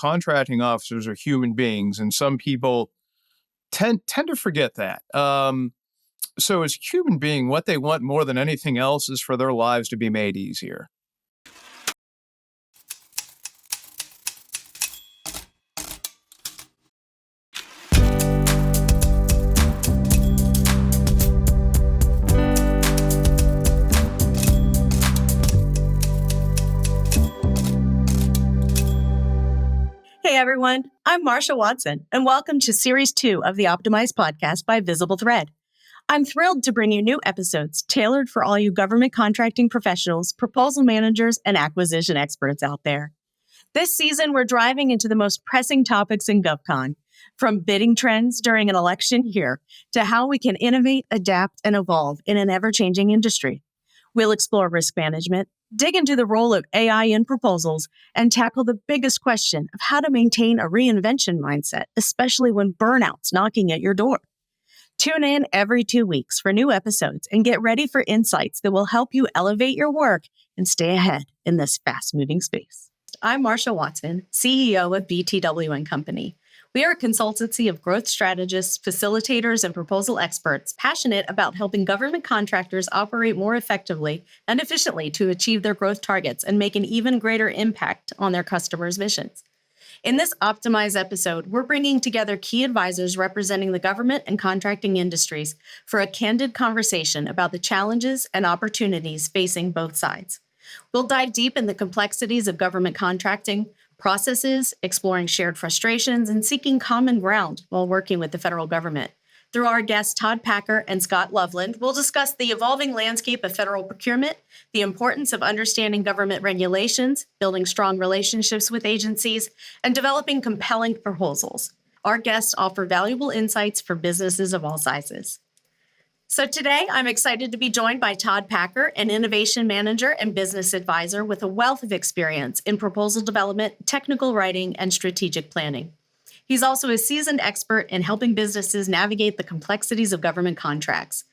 contracting officers are human beings, and some people tend to forget that. So as a human being, what they want more than anything else is for their lives to be made easier. Hey everyone, I'm Marcia Watson, and welcome to Series 2 of the Optimized podcast by VisibleThread. I'm thrilled to bring you new episodes tailored for all you government contracting professionals, proposal managers, and acquisition experts out there. This season, we're driving into the most pressing topics in GovCon, from bidding trends during an election year to how we can innovate, adapt, and evolve in an ever-changing industry. We'll explore risk management, dig into the role of AI in proposals, and tackle the biggest question of how to maintain a reinvention mindset, especially when burnout's knocking at your door. Tune in every 2 weeks for new episodes and get ready for insights that will help you elevate your work and stay ahead in this fast-moving space. I'm Marcia Watson, CEO of BTW & Company. We are a consultancy of growth strategists, facilitators, and proposal experts passionate about helping government contractors operate more effectively and efficiently to achieve their growth targets and make an even greater impact on their customers' missions. In this optimized episode, we're bringing together key advisors representing the government and contracting industries for a candid conversation about the challenges and opportunities facing both sides. We'll dive deep in the complexities of government contracting, processes, exploring shared frustrations, and seeking common ground while working with the federal government. Through our guests Todd Packer and Scot Loveland, we'll discuss the evolving landscape of federal procurement, the importance of understanding government regulations, building strong relationships with agencies, and developing compelling proposals. Our guests offer valuable insights for businesses of all sizes. So today, I'm excited to be joined by Todd Packer, an innovation manager and business advisor with a wealth of experience in proposal development, technical writing, and strategic planning. He's also a seasoned expert in helping businesses navigate the complexities of government contracts.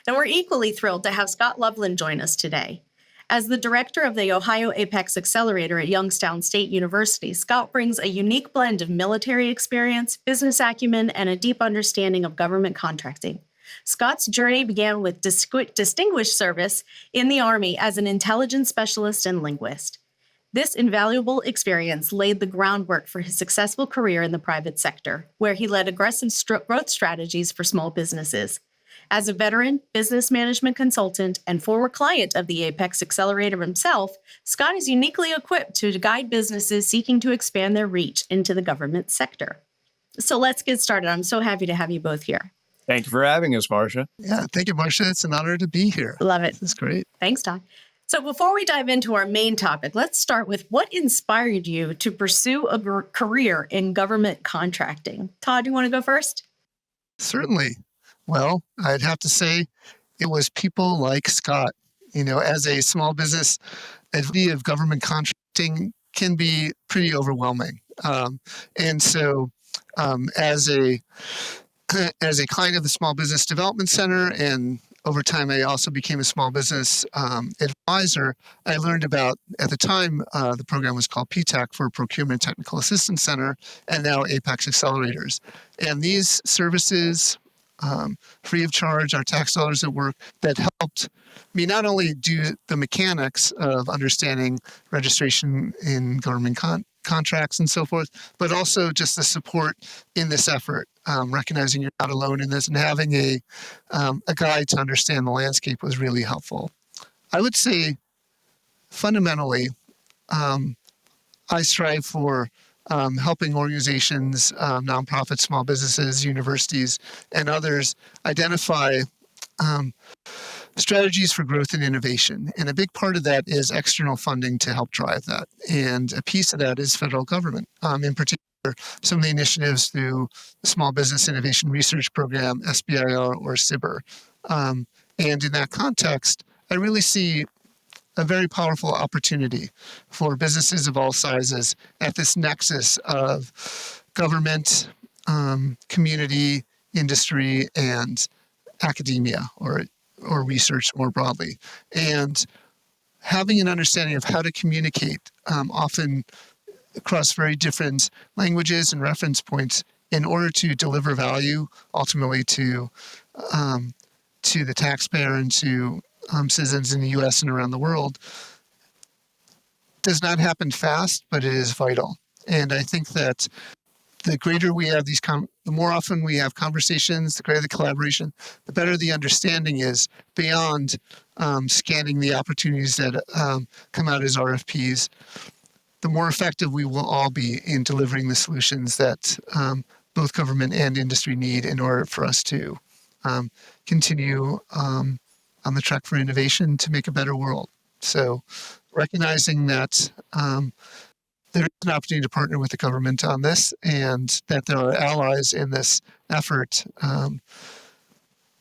And we're equally thrilled to have Scot Loveland join us today. As the director of the Ohio Apex Accelerator at Youngstown State University, Scot brings a unique blend of military experience, business acumen, and a deep understanding of government contracting. Scot's journey began with distinguished service in the Army as an intelligence specialist and linguist. This invaluable experience laid the groundwork for his successful career in the private sector, where he led aggressive growth strategies for small businesses. As a veteran, business management consultant, and former client of the Apex Accelerator himself, Scot is uniquely equipped to guide businesses seeking to expand their reach into the government sector. So let's get started. I'm so happy to have you both here. Thank you for having us, Marcia. Yeah, thank you, Marcia. It's an honor to be here. Love it. That's great. Thanks, Todd. So before we dive into our main topic, let's start with what inspired you to pursue a career in government contracting. Todd, do you want to go first? Certainly. Well, I'd have to say it was people like Scot. You know, as a small business, the idea of government contracting can be pretty overwhelming. And so as a client of the Small Business Development Center, and over time I also became a small business advisor, I learned about, at the time, the program was called PTAC, for Procurement Technical Assistance Center, and now Apex Accelerators. And these services, free of charge, our tax dollars at work, that helped me not only do the mechanics of understanding registration in government contracts and so forth, but also just the support in this effort, recognizing you're not alone in this, and having a guide to understand the landscape was really helpful. I would say, fundamentally, I strive for helping organizations, nonprofits, small businesses, universities, and others identify strategies for growth and innovation. And a big part of that is external funding to help drive that. And a piece of that is federal government. In particular, some of the initiatives through the Small Business Innovation Research Program, SBIR, or SBIR. And in that context, I really see a very powerful opportunity for businesses of all sizes at this nexus of government, community, industry, and academia, or research more broadly. And having an understanding of how to communicate often across very different languages and reference points in order to deliver value ultimately to the taxpayer and to citizens in the U.S. and around the world does not happen fast, but it is vital. And I think that the greater we have the more often we have conversations, the greater the collaboration, the better the understanding is beyond scanning the opportunities that come out as RFPs, the more effective we will all be in delivering the solutions that both government and industry need in order for us to continue on the track for innovation to make a better world. So recognizing that there is an opportunity to partner with the government on this and that there are allies in this effort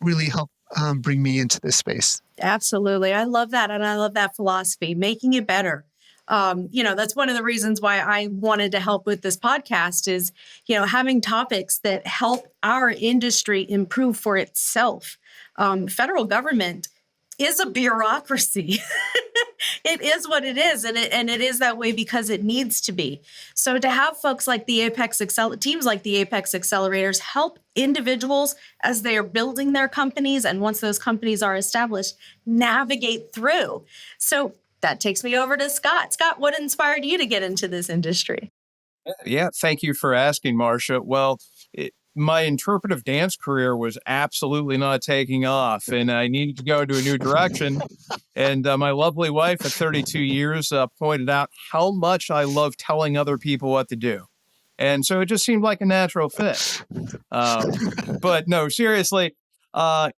really help bring me into this space. Absolutely. I love that. And I love that philosophy, making it better. That's one of the reasons why I wanted to help with this podcast is, having topics that help our industry improve for itself. Federal government is a bureaucracy. It is what it is, and it is that way because it needs to be. So to have folks like the teams like the Apex Accelerators help individuals as they are building their companies, and once those companies are established, navigate through. So that takes me over to Scott. Scott, what inspired you to get into this industry? Yeah, thank you for asking, Marcia. Well, my interpretive dance career was absolutely not taking off, and I needed to go into a new direction. And my lovely wife of 32 years pointed out how much I love telling other people what to do. And so it just seemed like a natural fit. But no, seriously, I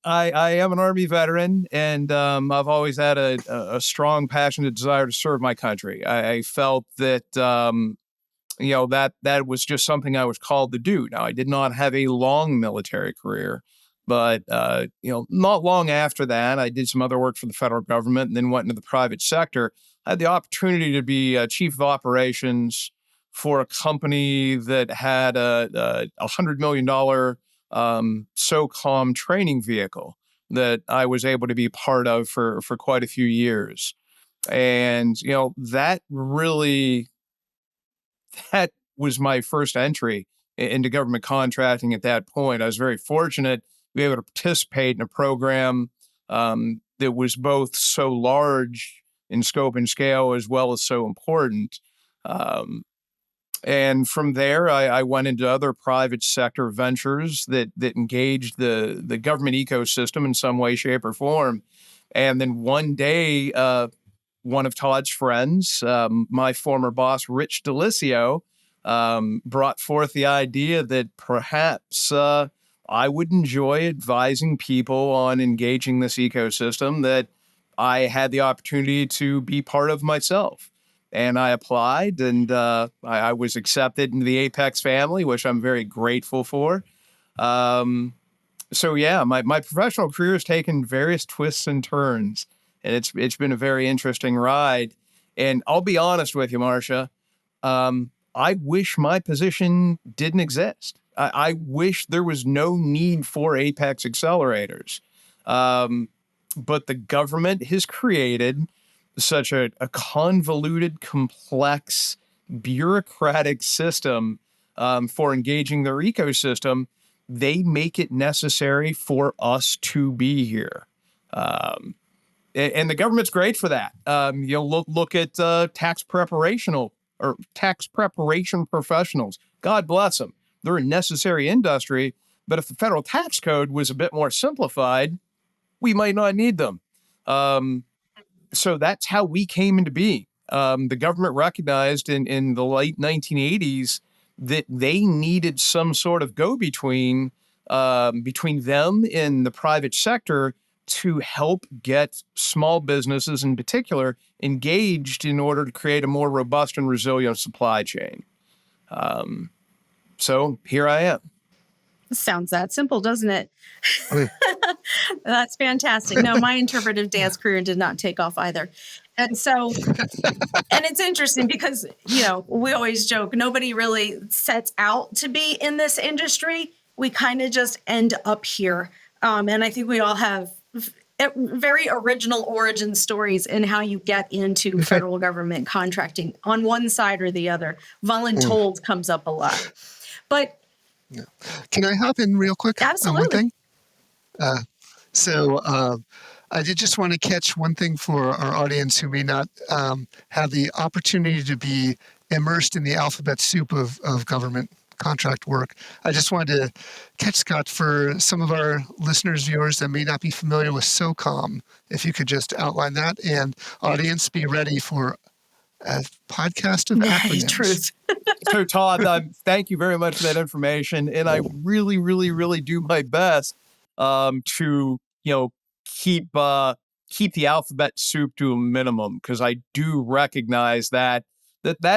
am an Army veteran, and I've always had a strong, passionate desire to serve my country. I felt that that was just something I was called to do. Now, I did not have a long military career, but not long after that, I did some other work for the federal government and then went into the private sector. I had the opportunity to be chief of operations for a company that had a $100 million SOCOM training vehicle that I was able to be part of for quite a few years. And, that was my first entry into government contracting at that point. I was very fortunate to be able to participate in a program that was both so large in scope and scale as well as so important. And from there, I went into other private sector ventures that engaged the government ecosystem in some way, shape, or form. And then one day, one of Todd's friends, my former boss, Rich Delicio, brought forth the idea that perhaps I would enjoy advising people on engaging this ecosystem that I had the opportunity to be part of myself. And I applied, and I was accepted into the Apex family, which I'm very grateful for. So yeah, my professional career has taken various twists and turns, and it's been a very interesting ride. And I'll be honest with you, Marcia, I wish my position didn't exist. I wish there was no need for Apex accelerators. But the government has created such a convoluted, complex, bureaucratic system for engaging their ecosystem. They make it necessary for us to be here. And the government's great for that. Look at tax preparation professionals. God bless them. They're a necessary industry. But if the federal tax code was a bit more simplified, we might not need them. So that's how we came into being. The government recognized in the late 1980s that they needed some sort of go-between between them and the private sector to help get small businesses in particular engaged in order to create a more robust and resilient supply chain. So here I am. Sounds that simple, doesn't it? That's fantastic. No, my interpretive dance career did not take off either. And so, and it's interesting because, we always joke, nobody really sets out to be in this industry. We kind of just end up here. And I think we all have Very original origin stories in how you get into federal government contracting on one side or the other. Voluntold comes up a lot. But can I hop in real quick on one absolutely. thing? So I did just want to catch one thing for our audience who may not have the opportunity to be immersed in the alphabet soup of government contract work. I just wanted to catch Scott for some of our listeners, viewers that may not be familiar with SOCOM. If you could just outline that, and audience, be ready for a podcast of acronyms. Truth. So, Todd, thank you very much for that information, and I really, really, really do my best to keep the alphabet soup to a minimum, because I do recognize that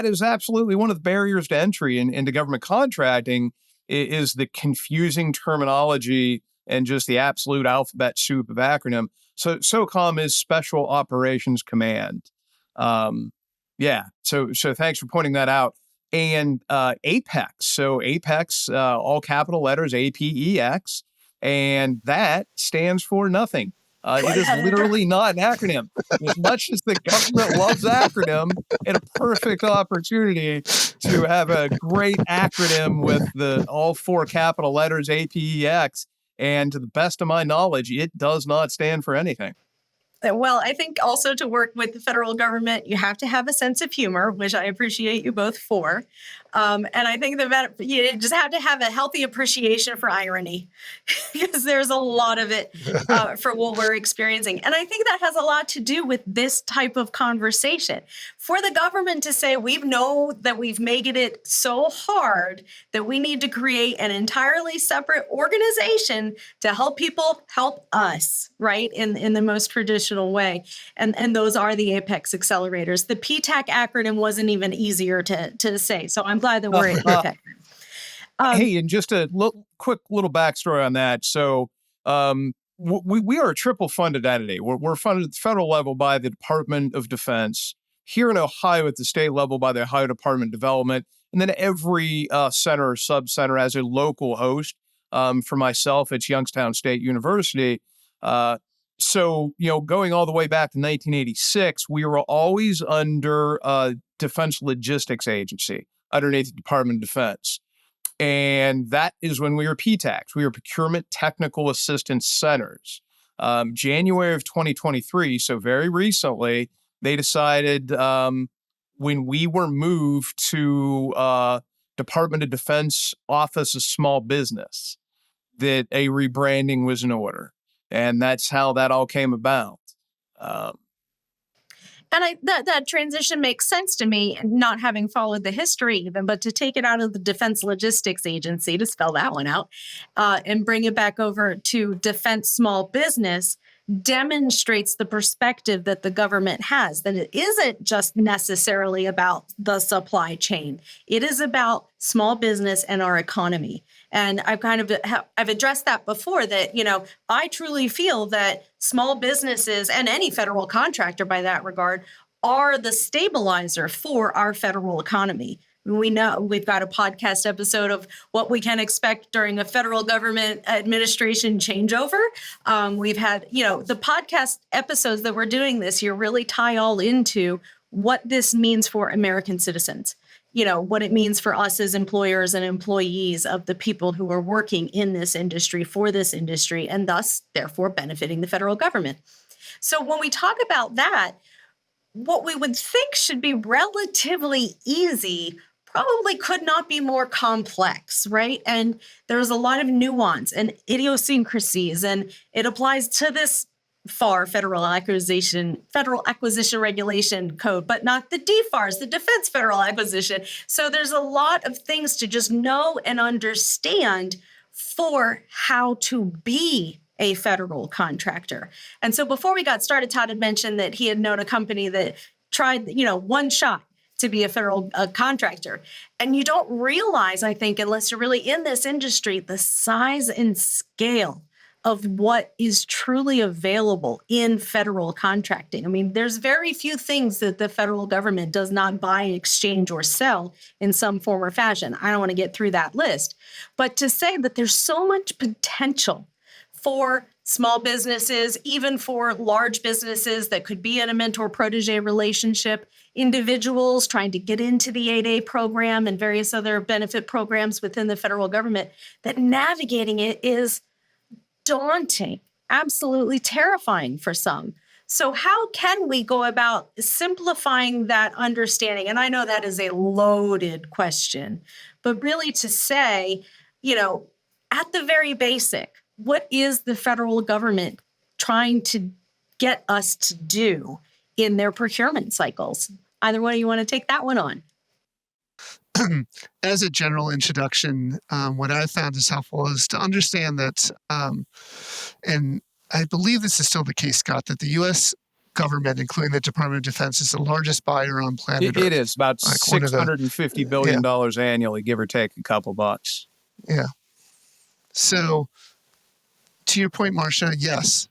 is absolutely one of the barriers to entry into government contracting is the confusing terminology and just the absolute alphabet soup of acronym. So SOCOM is Special Operations Command. So thanks for pointing that out. And APEX. So APEX, all capital letters, APEX, and that stands for nothing. It is literally not an acronym. As much as the government loves acronym, and a perfect opportunity to have a great acronym with all four capital letters, APEX, and to the best of my knowledge, it does not stand for anything. Well, I think also to work with the federal government, you have to have a sense of humor, which I appreciate you both for. And I think that you just have to have a healthy appreciation for irony, because there's a lot of it for what we're experiencing. And I think that has a lot to do with this type of conversation. For the government to say, we know that we've made it so hard that we need to create an entirely separate organization to help people help us, right, in the most traditional way. And those are the Apex accelerators. The PTAC acronym wasn't even easier to say. So I'm glad that we're at PTAC. Hey, and just a quick little backstory on that. So we are a triple funded entity. We're funded at the federal level by the Department of Defense, here in Ohio at the state level by the Ohio Department of Development, and then every center or sub-center as a local host. For myself, it's Youngstown State University. So, going all the way back to 1986, we were always under Defense Logistics Agency, underneath the Department of Defense. And that is when we were PTACs. We were Procurement Technical Assistance Centers. January of 2023, so very recently, they decided when we were moved to Department of Defense Office of Small Business, that a rebranding was in order. And that's how that all came about. And that transition makes sense to me, not having followed the history even, but to take it out of the Defense Logistics Agency, to spell that one out, and bring it back over to Defense Small Business demonstrates the perspective that the government has, that it isn't just necessarily about the supply chain. It is about small business and our economy. And I've addressed that before, that, I truly feel that small businesses and any federal contractor by that regard are the stabilizer for our federal economy. We know we've got a podcast episode of what we can expect during a federal government administration changeover. We've had, the podcast episodes that we're doing this year really tie all into what this means for American citizens. What it means for us as employers and employees of the people who are working in this industry for this industry, and thus, therefore, benefiting the federal government. So when we talk about that, what we would think should be relatively easy probably could not be more complex, right? And there's a lot of nuance and idiosyncrasies, and it applies to this Federal Acquisition Regulation Code, but not the DFARS, the Defense Federal Acquisition. So there's a lot of things to just know and understand for how to be a federal contractor. And so before we got started, Todd had mentioned that he had known a company that tried, one shot to be a federal contractor. And you don't realize, I think, unless you're really in this industry, the size and scale of what is truly available in federal contracting. I mean, there's very few things that the federal government does not buy, exchange, or sell in some form or fashion. I don't want to get through that list. But to say that there's so much potential for small businesses, even for large businesses that could be in a mentor-protege relationship, individuals trying to get into the 8A program and various other benefit programs within the federal government, that navigating it is daunting, absolutely terrifying for some. So how can we go about simplifying that understanding? And I know that is a loaded question, but really to say, at the very basic, what is the federal government trying to get us to do in their procurement cycles? Either one of you want to take that one on? As a general introduction, what I've found is helpful is to understand that, and I believe this is still the case, Scott, that the U.S. government, including the Department of Defense, is the largest buyer on planet Earth. It is about $650 billion annually, give or take a couple bucks. Yeah. So, to your point, Marcia, yes,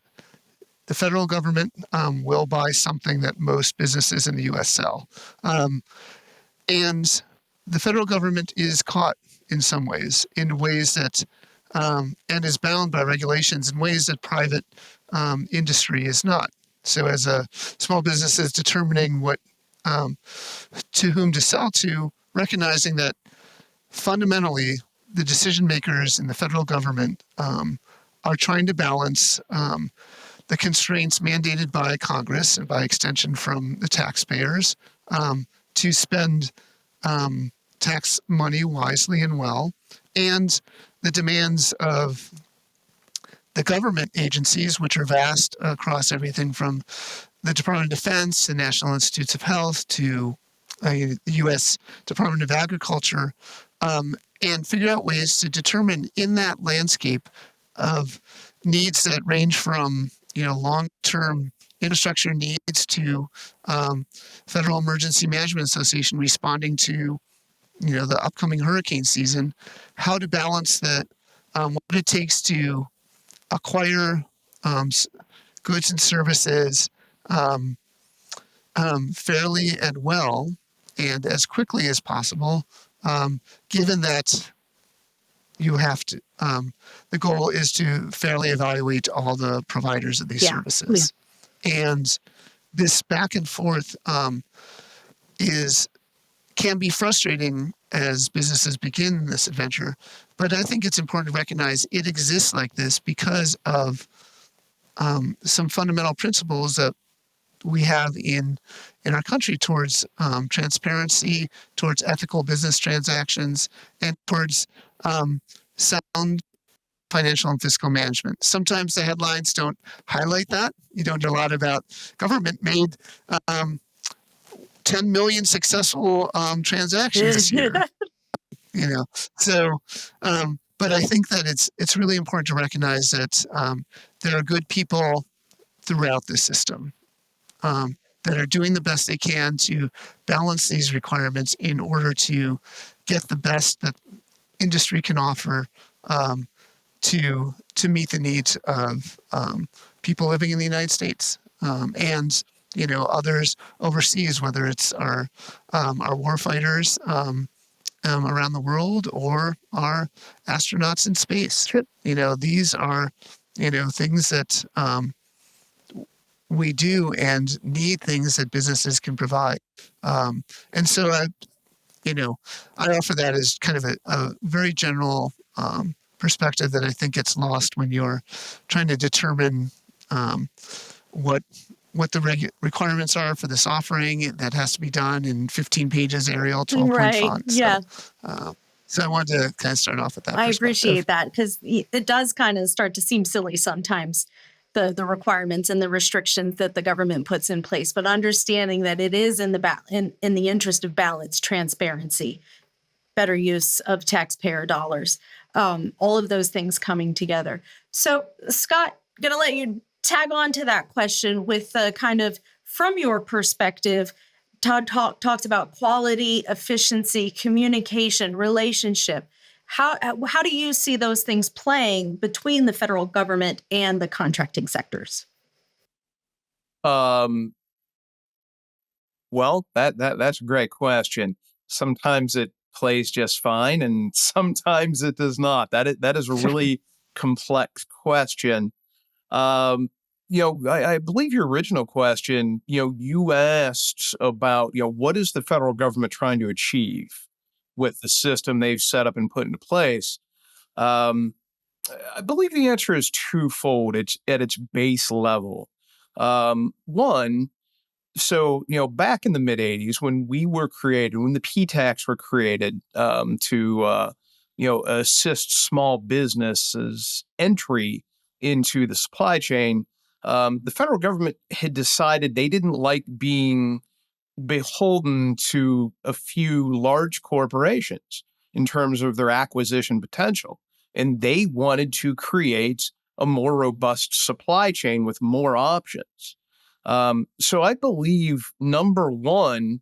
the federal government will buy something that most businesses in the U.S. sell. And the federal government is caught in some ways, that, and is bound by regulations in ways that private industry is not. So as a small business is determining what to whom to sell to, recognizing that fundamentally the decision makers in the federal government are trying to balance the constraints mandated by Congress and by extension from the taxpayers to spend tax money wisely and well, and the demands of the government agencies, which are vast across everything from the Department of Defense, the National Institutes of Health, to the U.S. Department of Agriculture, and figure out ways to determine in that landscape of needs that range from long-term infrastructure needs to Federal Emergency Management Association responding to the upcoming hurricane season, how to balance that, what it takes to acquire goods and services fairly and well and as quickly as possible, given that you have to, the goal is to fairly evaluate all the providers of these services. Yeah. And this back and forth can be frustrating as businesses begin this adventure. But I think it's important to recognize it exists like this because of some fundamental principles that we have in our country towards transparency, towards ethical business transactions, and towards sound financial and fiscal management. Sometimes the headlines don't highlight that. You don't hear a lot about government made 10 million successful transactions this year. So, but I think that it's really important to recognize that there are good people throughout the system that are doing the best they can to balance these requirements in order to get the best that industry can offer to meet the needs of people living in the United States and others overseas, whether it's our warfighters around the world or our astronauts in space. Sure. These are things that we do and need things that businesses can provide. And so I offer that as kind of a very general perspective that I think gets lost when you're trying to determine what the requirements are for this offering that has to be done in 15 pages, Arial, 12-point font. Yeah. So I wanted to kind of start off with that. I appreciate that because it does kind of start to seem silly sometimes, the requirements and the restrictions that the government puts in place, but understanding that it is in the interest of balance, transparency, better use of taxpayer dollars, all of those things coming together. So, Scott, going to let you tag on to that question with kind of from your perspective. Todd talks about quality, efficiency, communication, relationship. How do you see those things playing between the federal government and the contracting sectors? Well, that's a great question. Sometimes it plays just fine, and sometimes it does not. That is a really complex question. I believe your original question, you asked about, what is the federal government trying to achieve with the system they've set up and put into place? Um, I believe the answer is twofold. It's at its base level. One, so back in the mid '80s when we were created, when the P-tax were created to assist small businesses entry into the supply chain, the federal government had decided they didn't like being beholden to a few large corporations in terms of their acquisition potential. And they wanted to create a more robust supply chain with more options. So I believe, number one,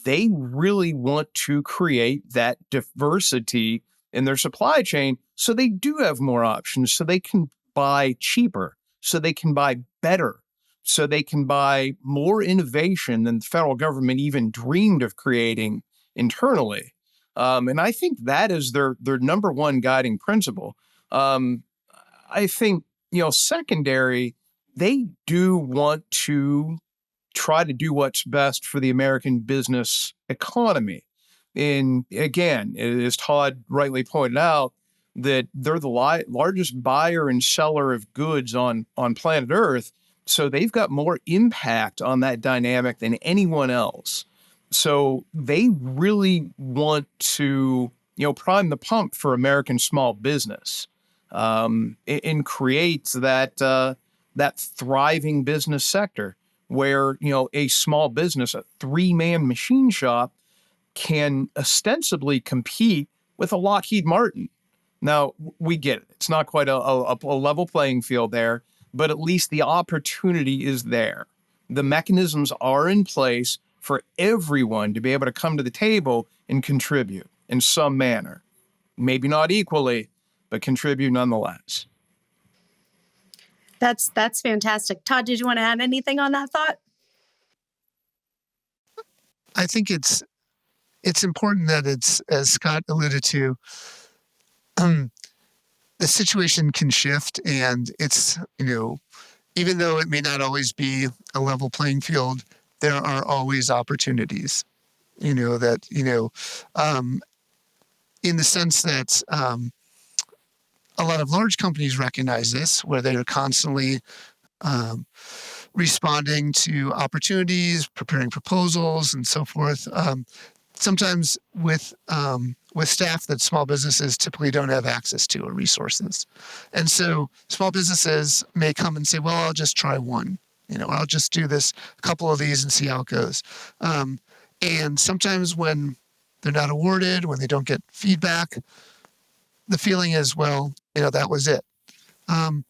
they really want to create that diversity in their supply chain so they do have more options, so they can buy cheaper, so they can buy better, so they can buy more innovation than the federal government even dreamed of creating internally. And I think that is their number one guiding principle. Um, I think, secondary, they do want to try to do what's best for the American business economy. And again, as Todd rightly pointed out, that they're the largest buyer and seller of goods on planet Earth. So they've got more impact on that dynamic than anyone else. So they really want to, prime the pump for American small business, and create that thriving business sector where a small business, a three-man machine shop, can ostensibly compete with a Lockheed Martin. Now, we get it. It's not quite a level playing field there, but at least the opportunity is there. The mechanisms are in place for everyone to be able to come to the table and contribute in some manner. Maybe not equally, but contribute nonetheless. That's fantastic. Todd, did you want to add anything on that thought? I think it's important that it's, as Scott alluded to, the situation can shift, and it's, even though it may not always be a level playing field, there are always opportunities, in the sense that a lot of large companies recognize this, where they're constantly responding to opportunities, preparing proposals, and so forth. Sometimes with staff that small businesses typically don't have access to or resources. And so small businesses may come and say, well, I'll just try one. I'll just do a couple of these and see how it goes. And sometimes when they're not awarded, when they don't get feedback, the feeling is, well, that was it. And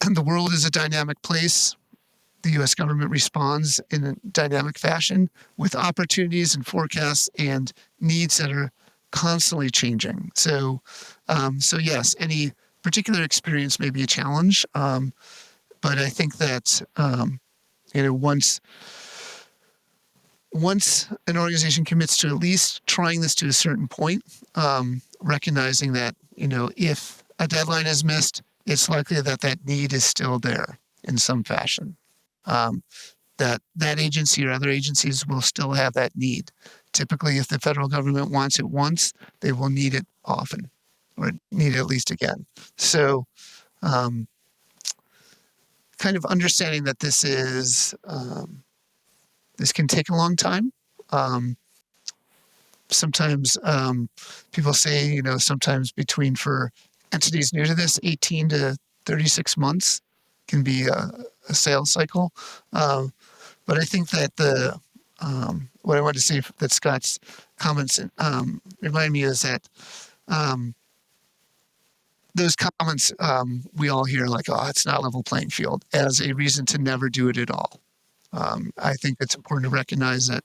the world is a dynamic place. The U.S. government responds in a dynamic fashion with opportunities and forecasts and needs that are constantly changing. So yes, any particular experience may be a challenge, but I think that once an organization commits to at least trying this to a certain point, recognizing that if a deadline is missed, it's likely that need is still there in some fashion. That agency or other agencies will still have that need. Typically, if the federal government wants it once, they will need it often, or need it at least again. So, kind of understanding that this can take a long time. Sometimes people say, sometimes for entities new to this, 18 to 36 months can be a sales cycle. But I think that what I wanted to say that Scott's comments remind me is that those comments we all hear like, oh, it's not a level playing field, as a reason to never do it at all. I think it's important to recognize that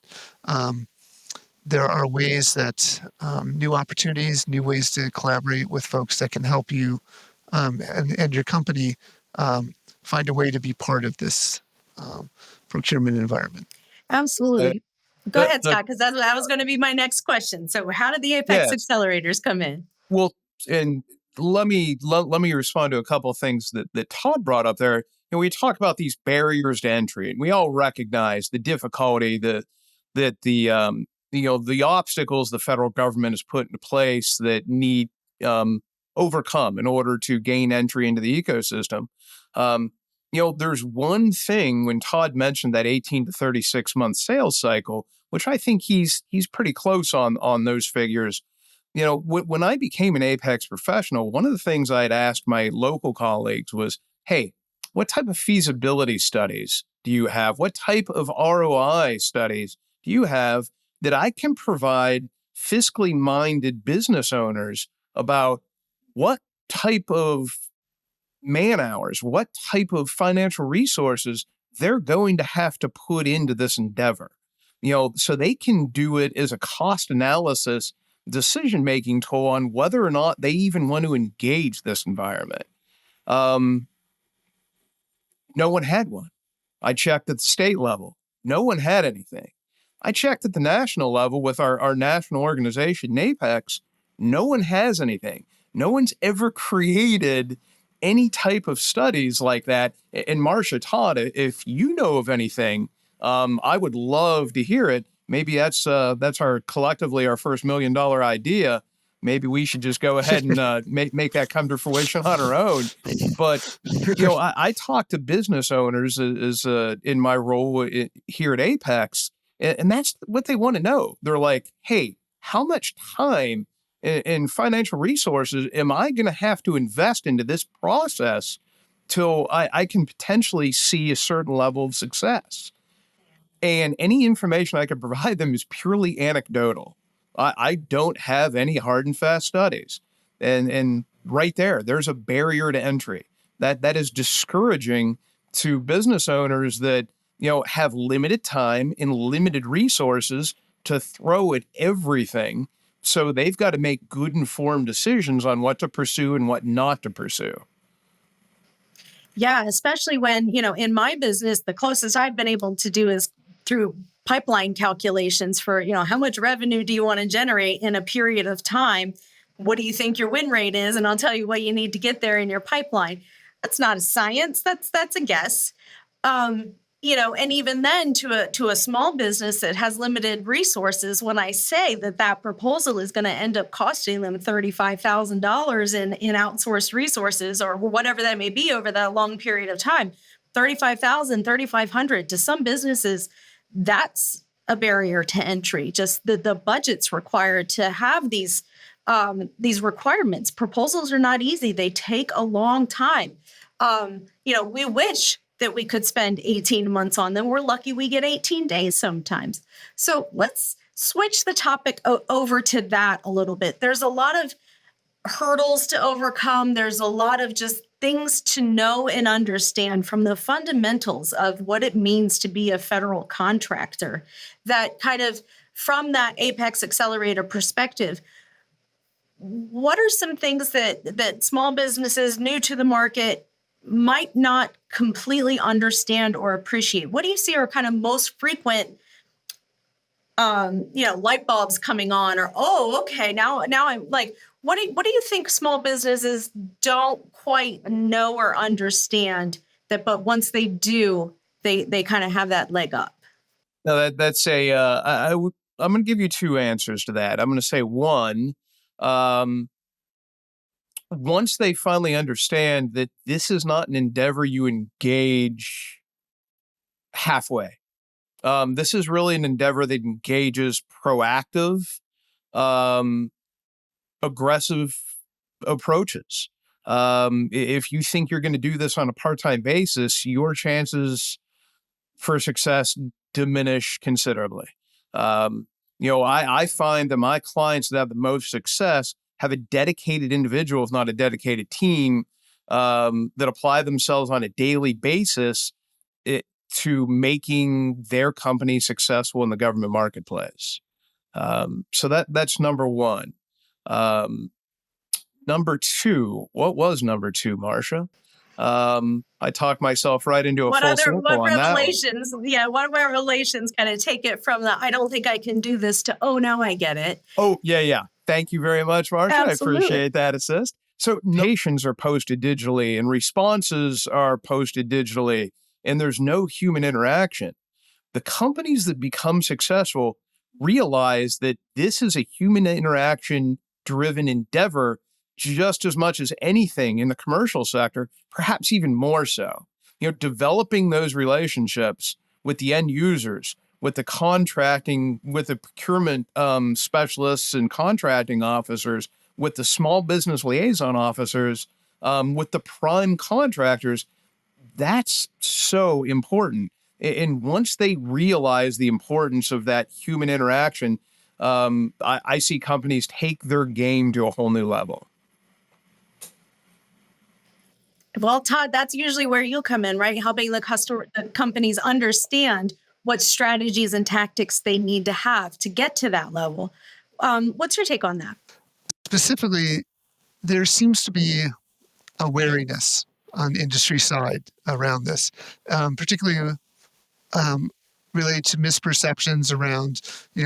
there are ways that new opportunities, new ways to collaborate with folks that can help you and your company find a way to be part of this procurement environment. Absolutely. Go ahead, Scott, because that was going to be my next question. So how did the Apex accelerators come in? Well, and let me respond to a couple of things that Todd brought up there. We talk about these barriers to entry, and we all recognize the difficulty that the obstacles the federal government has put into place that need overcome in order to gain entry into the ecosystem. There's one thing when Todd mentioned that 18 to 36 month sales cycle, which I think he's pretty close on those figures. When I became an Apex professional, one of the things I'd asked my local colleagues was, hey, what type of feasibility studies do you have? What type of ROI studies do you have that I can provide fiscally minded business owners about what type of man hours, what type of financial resources they're going to have to put into this endeavor? So they can do it as a cost analysis decision-making tool on whether or not they even want to engage this environment. No one had one. I checked at the state level. No one had anything. I checked at the national level with our national organization, Apex. No one has anything. No one's ever created any type of studies like that. And Marcia, Todd, if you know of anything, I would love to hear it. Maybe that's our collectively our first $1 million idea. Maybe we should just go ahead and make that come to fruition on our own. But I talk to business owners as in my role here at Apex, and that's what they want to know. They're like, "Hey, how much time and financial resources am I going to have to invest into this process till I can potentially see a certain level of success?" And any information I could provide them is purely anecdotal. I don't have any hard and fast studies. And right there's a barrier to entry that is discouraging to business owners that, have limited time and limited resources to throw at everything. So they've got to make good informed decisions on what to pursue and what not to pursue. Yeah, especially when, in my business, the closest I've been able to do is through pipeline calculations for, how much revenue do you want to generate in a period of time? What do you think your win rate is? And I'll tell you what you need to get there in your pipeline. That's not a science. That's a guess. And even then to a small business that has limited resources, when I say that proposal is going to end up costing them $35,000 in outsourced resources or whatever that may be over that long period of time, $35,000, $3,500 to some businesses, that's a barrier to entry. Just the budgets required to have these requirements. Proposals are not easy. They take a long time. We wish that we could spend 18 months on them. We're lucky we get 18 days sometimes. So let's switch the topic over to that a little bit. There's a lot of hurdles to overcome. There's a lot of just things to know and understand from the fundamentals of what it means to be a federal contractor. That kind of from that Apex Accelerator perspective, what are some things that small businesses new to the market might not completely understand or appreciate? What do you see are kind of most frequent light bulbs coming on, or, oh, okay, now I'm like, what do you think small businesses don't quite know or understand but once they do, they kind of have that leg up? Now that's I'm going to give you two answers to that. I'm going to say one, once they finally understand that this is not an endeavor you engage halfway. This is really an endeavor that engages proactive, aggressive approaches. If you think you're going to do this on a part-time basis, your chances for success diminish considerably. I find that my clients that have the most success have a dedicated individual, if not a dedicated team, that apply themselves on a daily basis to making their company successful in the government marketplace. So that's number one. Number two, what was number two, Marcia? I talked myself right into a full circle on that one. Yeah, what revelations kind of take it from the I don't think I can do this to, oh, now I get it. Oh, yeah. Thank you very much, Marcia. Absolutely. I appreciate that assist. So notifications are posted digitally and responses are posted digitally, and there's no human interaction. The companies that become successful realize that this is a human interaction driven endeavor just as much as anything in the commercial sector, perhaps even more so. Developing those relationships with the end users, with the contracting, with the procurement specialists and contracting officers, with the small business liaison officers, with the prime contractors, that's so important. And once they realize the importance of that human interaction, I see companies take their game to a whole new level. Well, Todd, that's usually where you'll come in, right? Helping the companies understand what strategies and tactics they need to have to get to that level. What's your take on that? Specifically, there seems to be a wariness on industry side around this, particularly related to misperceptions around,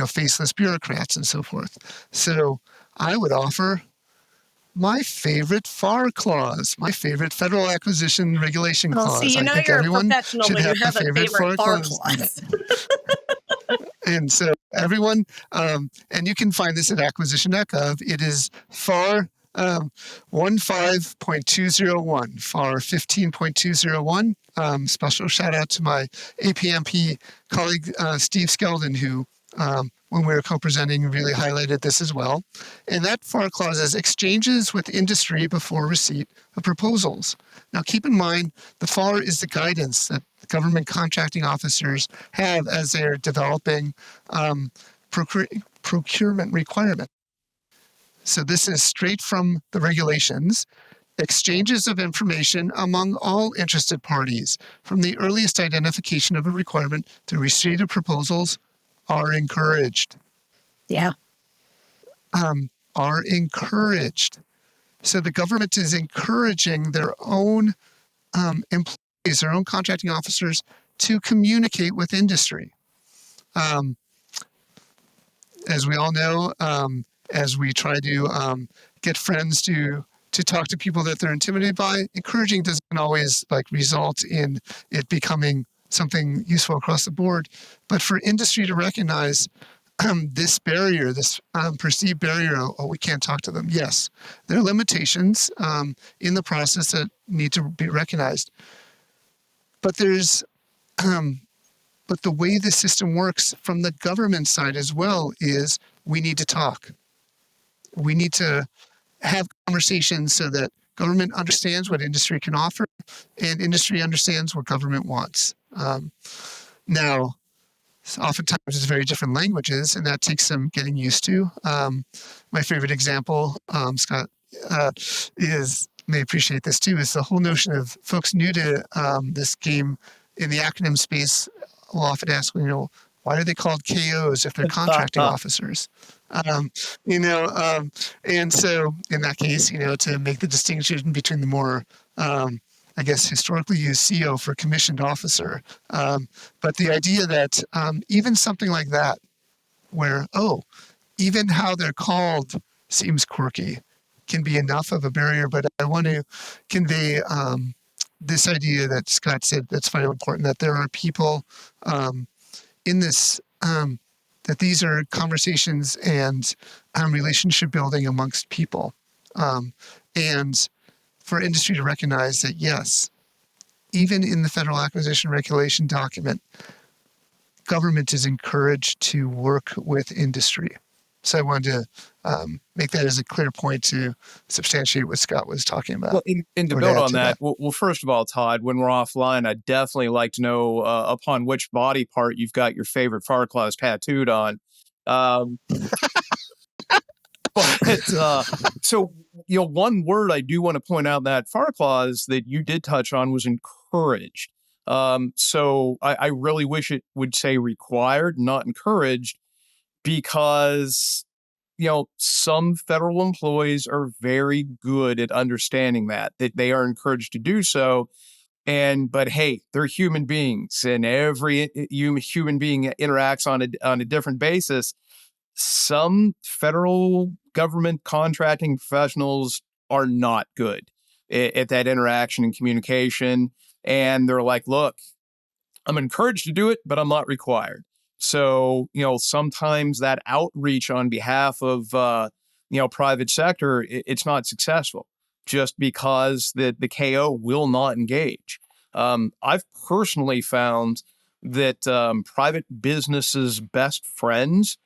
faceless bureaucrats and so forth. So I would offer my favorite FAR clause, my favorite Federal Acquisition Regulation Clause. See, I think you're everyone a professional should when you have have a a favorite FAR clause. And so everyone, and you can find this at acquisition.gov. It is FAR 15.201, FAR 15.201. Special shout out to my APMP colleague, Steve Skeldon, who, when we were co-presenting, really highlighted this as well. And that FAR clause is exchanges with industry before receipt of proposals. Now, keep in mind, the FAR is the guidance that government contracting officers have as they're developing procurement requirement. So this is straight from the regulations. Exchanges of information among all interested parties, from the earliest identification of a requirement to receipt of proposals, are encouraged. Yeah. Are encouraged. So the government is encouraging their own employees, their own contracting officers, to communicate with industry. As we all know, as we try to get friends to talk to people that they're intimidated by, encouraging doesn't always result in it becoming something useful across the board. But for industry to recognize this barrier, this perceived barrier, we can't talk to them. Yes, there are limitations in the process that need to be recognized. But there's but the way the system works from the government side as well is we need to talk. We need to have conversations so that government understands what industry can offer and industry understands what government wants. Now, oftentimes it's very different languages, and that takes some getting used to. My favorite example, Scott, may appreciate this too, is the whole notion of folks new to this game in the acronym space will often ask, why are they called KOs if they're contracting officers? And so in that case, to make the distinction between the more, historically used CO for commissioned officer. But the idea that even something like that, where, even how they're called seems quirky, can be enough of a barrier. But I want to convey this idea that Scott said that's very important, that there are people in this, that these are conversations and relationship building amongst people. And for industry to recognize that, yes, even in the Federal Acquisition Regulation document, government is encouraged to work with industry. So I wanted to make that as a clear point to substantiate what Scott was talking about. Well, and to build on that, well, first of all, Todd, when we're offline, I'd definitely like to know upon which body part you've got your favorite FAR clause tattooed on. So, one word I do want to point out that FAR clause that you did touch on was encouraged. So I really wish it would say required, not encouraged, because some federal employees are very good at understanding that they are encouraged to do so. But hey, they're human beings, and every human being interacts on a different basis. Some federal government contracting professionals are not good at that interaction and communication. And they're like, look, I'm encouraged to do it, but I'm not required. So, sometimes that outreach on behalf of, private sector, it's not successful just because the KO will not engage. I've personally found that private businesses' best friends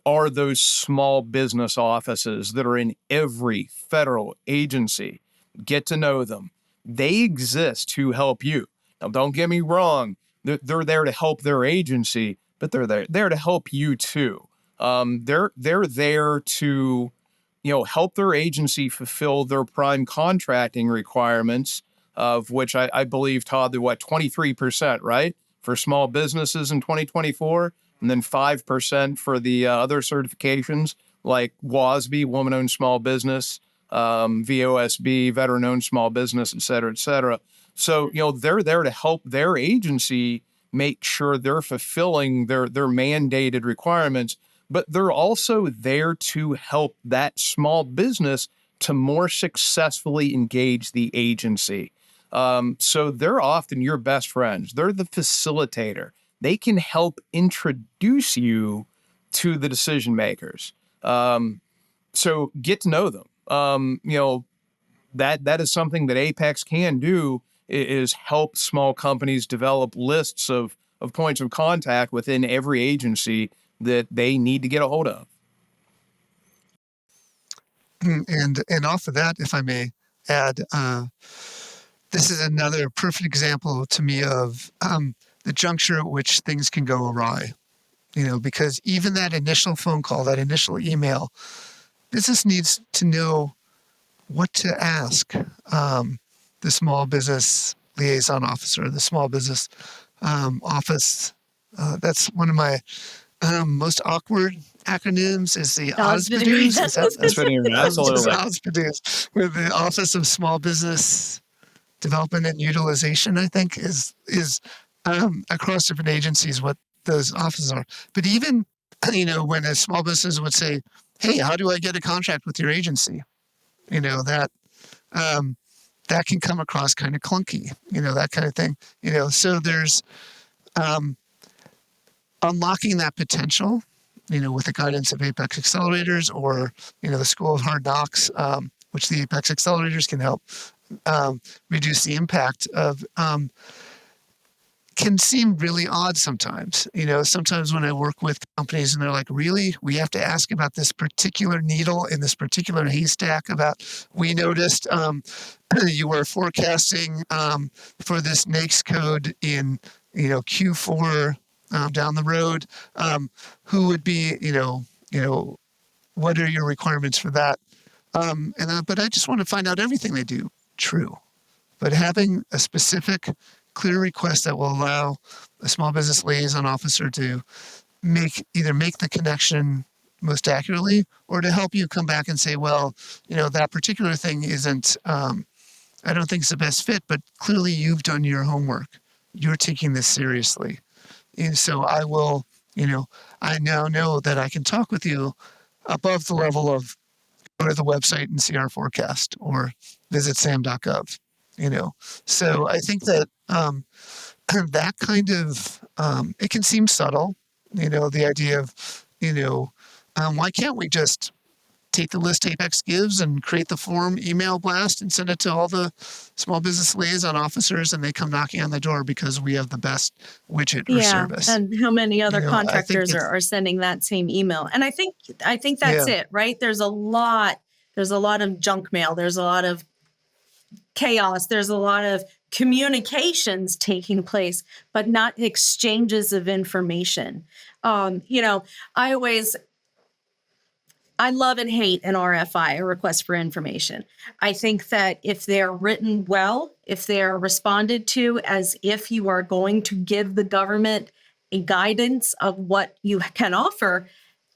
are those small business offices that are in every federal agency. Get to know them. They exist to help you. Now, don't get me wrong. They're there to help their agency, but they're there to help you too. They're there to, help their agency fulfill their prime contracting requirements, of which I believe, Todd, they're 23%, right? For small businesses in 2024, and then 5% for the other certifications like WASB, Woman-Owned Small Business, VOSB, Veteran-Owned Small Business, et cetera, et cetera. So, they're there to help their agency make sure they're fulfilling their mandated requirements, but they're also there to help that small business to more successfully engage the agency. So they're often your best friends. They're the facilitator. They can help introduce you to the decision makers. So get to know them. That is something that Apex can do, is help small companies develop lists of points of contact within every agency that they need to get a hold of. And off of that, if I may add, this is another perfect example to me of the juncture at which things can go awry. Because even that initial phone call, that initial email, business needs to know what to ask the small business liaison officer, the small business office. That's one of my most awkward acronyms is the OSPDUs. Absolutely. OSPDUs, with the Office of Small Business Development and Utilization, I think, is across different agencies what those offices are. But even, when a small business would say, hey, how do I get a contract with your agency? That can come across kind of clunky, that kind of thing. So there's unlocking that potential, with the guidance of Apex Accelerators or, the School of Hard Knocks, which the Apex Accelerators can help reduce the impact of, can seem really odd sometimes. Sometimes when I work with companies and they're like, really, we have to ask about this particular needle in this particular haystack we noticed you were forecasting for this NAICS code in, Q4 down the road. Who would be, what are your requirements for that? But I just want to find out everything they do. True. But having a specific, clear request that will allow a small business liaison officer to either make the connection most accurately or to help you come back and say, well, that particular thing isn't, I don't think it's the best fit, but clearly you've done your homework. You're taking this seriously. And so I will, I now know that I can talk with you above the level of go to the website and see our forecast or visit sam.gov, So I think that that kind of, it can seem subtle, the idea of, why can't we just take the list Apex gives and create the form email blast and send it to all the small business liaison officers and they come knocking on the door because we have the best widget or service. And how many other contractors are sending that same email? And I think that's it, right? There's a lot of junk mail. There's a lot of chaos. There's a lot of communications taking place, but not exchanges of information. I love and hate an RFI, a request for information. I think that if they're written well, if they're responded to as if you are going to give the government a guidance of what you can offer,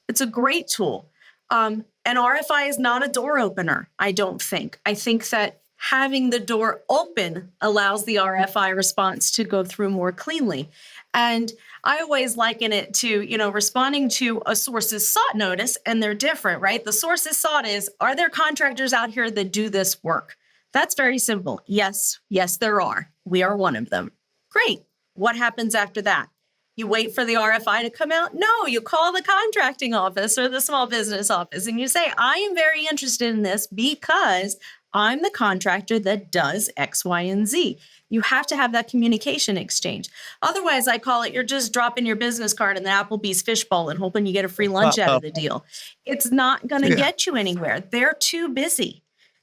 it's a great tool. An RFI is not a door opener, I don't think. I think that having the door open allows the RFI response to go through more cleanly. And I always liken it to, responding to a source's sought notice, and they're different, right? The source's sought is, are there contractors out here that do this work? That's very simple. Yes, there are. We are one of them. Great. What happens after that? You wait for the RFI to come out? No, you call the contracting office or the small business office and you say, I am very interested in this because I'm the contractor that does X, Y, and Z. You have to have that communication exchange. Otherwise, I call it you're just dropping your business card in the Applebee's fishbowl and hoping you get a free lunch out of the deal. It's not going to get you anywhere. They're too busy.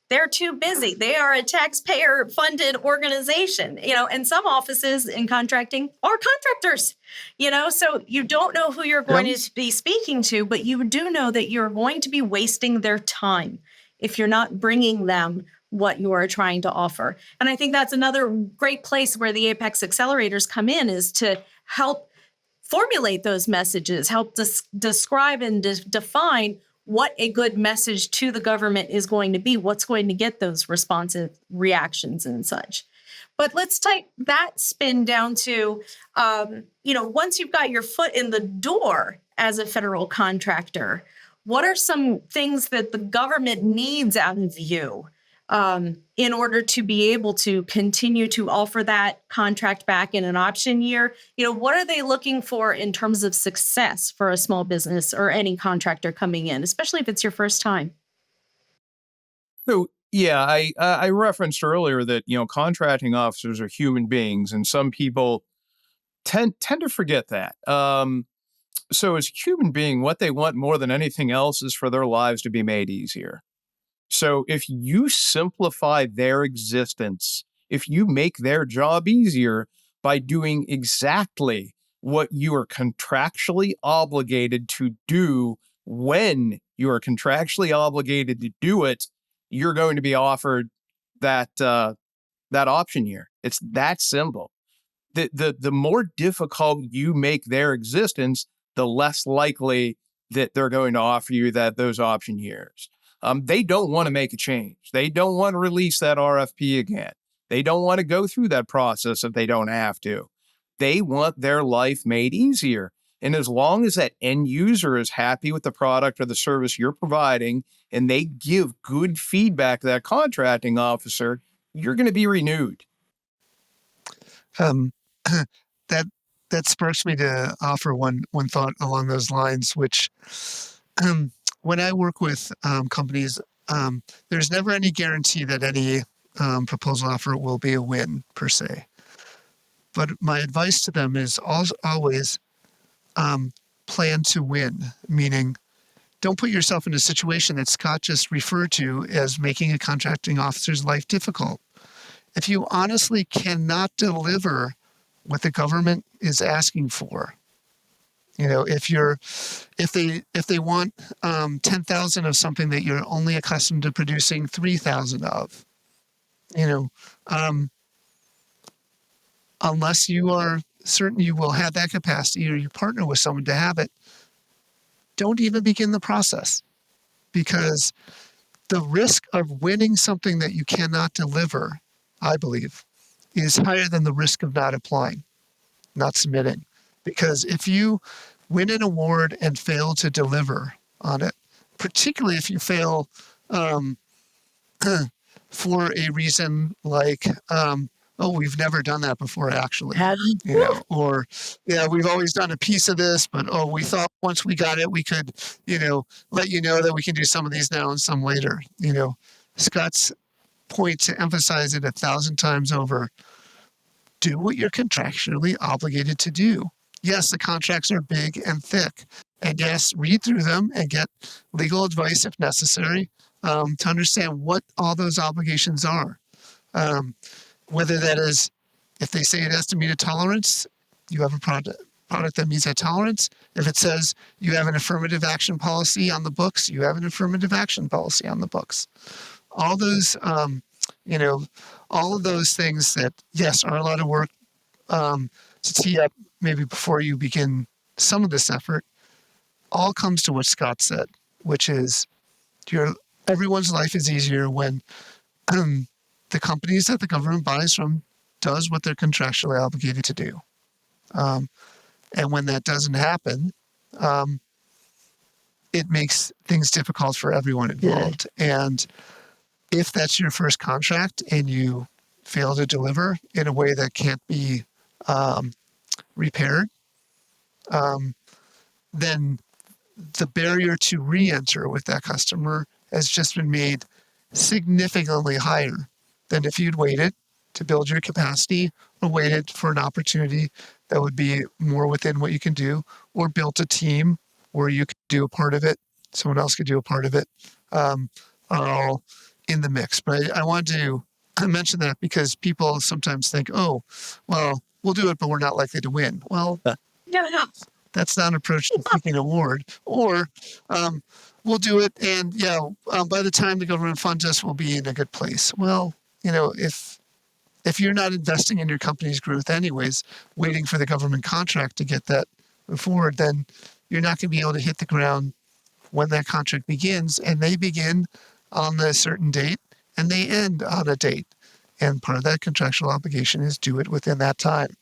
They are a taxpayer-funded organization, and some offices in contracting are contractors, so you don't know who you're going to be speaking to, but you do know that you're going to be wasting their time if you're not bringing them what you are trying to offer. And I think that's another great place where the Apex accelerators come in, is to help formulate those messages, help describe and define what a good message to the government is going to be, what's going to get those responsive reactions and such. But let's take that spin down to, once you've got your foot in the door as a federal contractor, what are some things that the government needs out of you in order to be able to continue to offer that contract back in an option year? What are they looking for in terms of success for a small business or any contractor coming in, especially if it's your first time? So, yeah, I referenced earlier that, contracting officers are human beings, and some people tend to forget that. So as a human being, what they want more than anything else is for their lives to be made easier. So if you simplify their existence, if you make their job easier by doing exactly what you are contractually obligated to do when you are contractually obligated to do it, you're going to be offered that option year. It's that simple. The more difficult you make their existence, the less likely that they're going to offer you those option years. They don't want to make a change. They don't want to release that RFP again. They don't want to go through that process if they don't have to. They want their life made easier. And as long as that end user is happy with the product or the service you're providing, and they give good feedback to that contracting officer, you're going to be renewed. That sparks me to offer one thought along those lines, which when I work with companies, there's never any guarantee that any proposal offer will be a win per se. But my advice to them is always plan to win, meaning don't put yourself in a situation that Scott just referred to as making a contracting officer's life difficult. If you honestly cannot deliver what the government is asking for, if they want 10,000 of something that you're only accustomed to producing 3,000 of, unless you are certain you will have that capacity or you partner with someone to have it, don't even begin the process, because the risk of winning something that you cannot deliver, I believe, is higher than the risk of not applying, not submitting. Because if you win an award and fail to deliver on it, particularly if you fail for a reason like, we've never done that before, actually. Or, we've always done a piece of this, but, we thought once we got it, we could, let you know that we can do some of these now and some later. Scott's point to emphasize it 1,000 times over: do what you're contractually obligated to do. Yes, the contracts are big and thick. And yes, read through them and get legal advice if necessary to understand what all those obligations are. Whether that is, if they say it has to meet a tolerance, you have a product that meets that tolerance. If it says you have an affirmative action policy on the books, you have an affirmative action policy on the books. All those, all of those things that, yes, are a lot of work to tee up maybe before you begin some of this effort, all comes to what Scott said, which is everyone's life is easier when the companies that the government buys from does what they're contractually obligated to do. And when that doesn't happen, it makes things difficult for everyone involved. And if that's your first contract and you fail to deliver in a way that can't be repaired, then the barrier to re-enter with that customer has just been made significantly higher than if you'd waited to build your capacity or waited for an opportunity that would be more within what you can do, or built a team where you could do a part of it, someone else could do a part of it, are all in the mix. But I wanted to mention that because people sometimes think, oh, well, we'll do it, but we're not likely to win. Well, No. that's not an approach to seeking an award. Or we'll do it, and by the time the government funds us, we'll be in a good place. Well, if you're not investing in your company's growth anyways, waiting for the government contract to get that forward, then you're not going to be able to hit the ground when that contract begins. And they begin on a certain date and they end on a date. And part of that contractual obligation is do it within that time.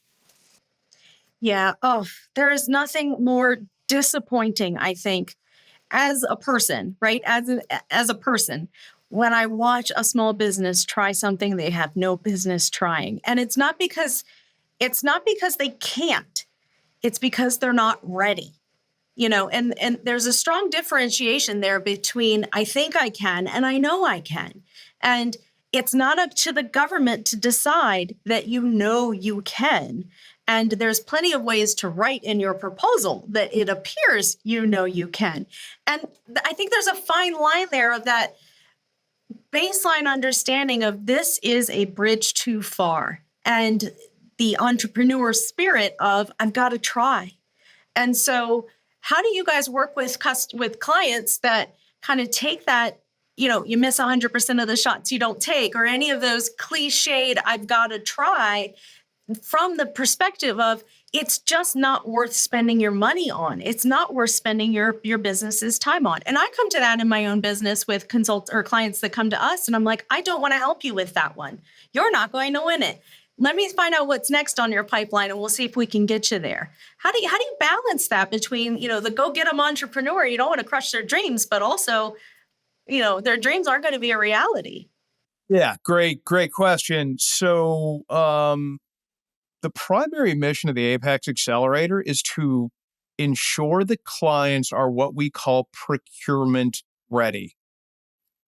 Yeah. Oh, there is nothing more disappointing, I think, as a person, right? As a person, when I watch a small business try something they have no business trying. And it's not because they can't. It's because they're not ready. And there's a strong differentiation there between I think I can and I know I can. And it's not up to the government to decide that you can. And there's plenty of ways to write in your proposal that it appears you can. And I think there's a fine line there of that baseline understanding of this is a bridge too far, and the entrepreneur spirit of I've got to try. And so how do you guys work with clients that kind of take that, you miss 100% of the shots you don't take, or any of those cliched I've got to try, from the perspective of it's just not worth spending your money on. It's not worth spending your business's time on. And I come to that in my own business with clients that come to us, and I'm like, I don't want to help you with that one. You're not going to win it. Let me find out what's next on your pipeline, and we'll see if we can get you there. How do you balance that between, the go get 'em entrepreneur? You don't want to crush their dreams, but also, their dreams aren't going to be a reality. Yeah, great question. So, the primary mission of the Apex Accelerator is to ensure that clients are what we call procurement ready.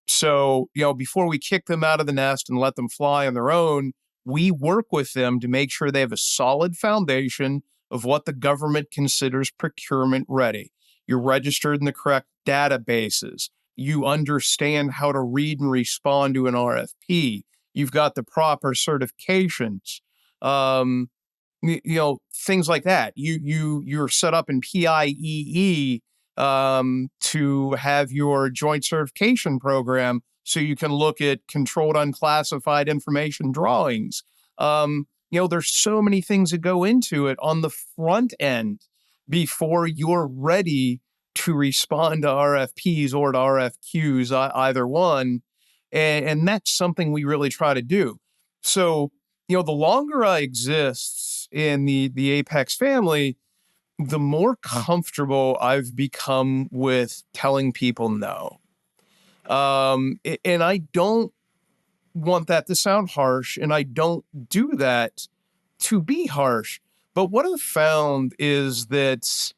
So, before we kick them out of the nest and let them fly on their own, we work with them to make sure they have a solid foundation of what the government considers procurement ready. You're registered in the correct databases. You understand how to read and respond to an RFP. You've got the proper certifications. Things like that. You're set up in PIEE to have your joint certification program, so you can look at controlled unclassified information drawings. There's so many things that go into it on the front end before you're ready to respond to RFPs or to RFQs, either one. And that's something we really try to do. So, the longer I exist in the Apex family, the more comfortable I've become with telling people no. And I don't want that to sound harsh, and I don't do that to be harsh. But what I've found is that,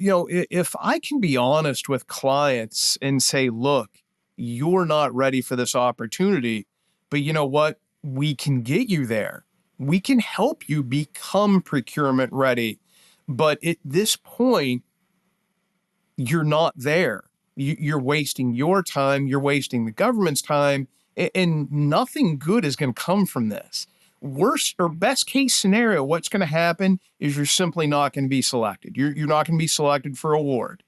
if I can be honest with clients and say, look, you're not ready for this opportunity, but you know what? We can get you there. We can help you become procurement ready. But at this point, you're not there. You're wasting your time. You're wasting the government's time. And nothing good is going to come from this. Worst or best case scenario, what's going to happen is you're simply not going to be selected. You're not going to be selected for award.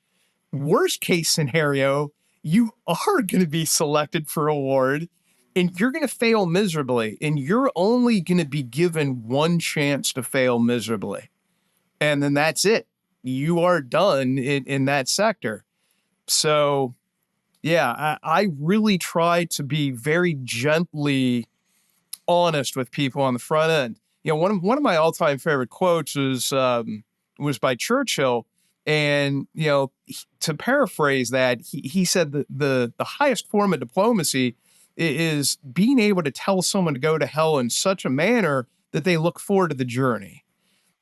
Worst case scenario, you are going to be selected for award, and you're going to fail miserably. And you're only going to be given one chance to fail miserably. And then that's it. You are done in that sector. So, I really try to be very gently honest with people on the front end. One of my all-time favorite quotes was by Churchill, and to paraphrase that, he said that the highest form of diplomacy is being able to tell someone to go to hell in such a manner that they look forward to the journey.